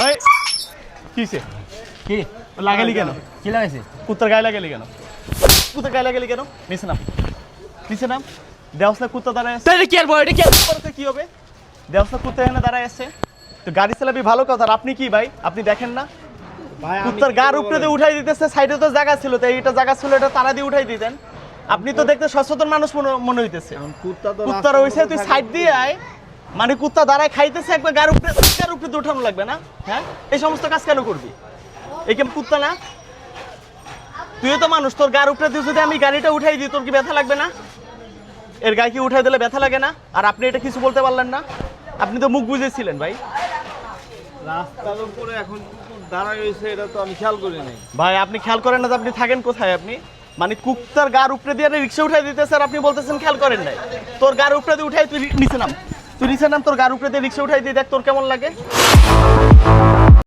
এই কিসে কি লাগালি কেন? কি লাগাইছে? কুত্তার গায়ে লাগালি কেন? কুত্তার গায়ে লাগালি কেন? নিচে নাম, নিচে নাম। দেওস না কুত্তা দাঁড়ায় আছে, তাহলে কি আর বয় এটা কি আর- তো কি হবে? দেওস না কুত্তা এখানে দাঁড়ায় আছে, তো গাড়ি চালাবি ভালো কথা। আর আপনি কি ভাই, আপনি দেখেন না কুত্তার গার উপরে দিয়ে উঠাই দিতেছে? সাইডে তো জায়গা ছিল, তো এইটা জায়গা ছিল, এটা তারা দিয়ে উঠাই দিতেন। আপনি তো দেখতে সচেতন মানুষ মনে হইতেছে। কুত্তার হইছে তুই সাইড দিয়ে আয়, মানে কুত্তা দাঁড়ায় খাইতেছে, একবার গার উপরে দিয়ে উঠানো লাগবে না? হ্যাঁ, এই সমস্ত কাজ কেন করবি? এই কেমন কুত্তা না? তুইও তো মানুষ, তোর গার উপরে দিয়ে যদি আমি গাড়িটা উঠাই দিই, তোর কি ব্যথা লাগবে না? এর গায়ে কি উঠাই দিলে ব্যথা লাগে না? আর আপনি এটা কিছু বলতে পারলেন না? আপনি তো মুখ বুঝেছিলেন ভাই। রাস্তার উপরে এখন কুকুর দাঁড়ায় রয়েছে, এটা তো আমি খেয়াল করি নাই। ভাই আপনি খেয়াল করেন না যে আপনি থাকেন কোথায়? আপনি মানে কুত্তার গার উপরে দিয়ে রিক্সা উঠাই দিতে স্যার, আপনি বলতেছেন খেয়াল করেন নাই। তোর গার উপরে দিয়ে উঠাই, তুই নিচে নাম, তুই নিচে নাম, তোর গার উপরে দিয়ে রিক্সা উঠাই দিয়ে দেখ তোর কেমন লাগে।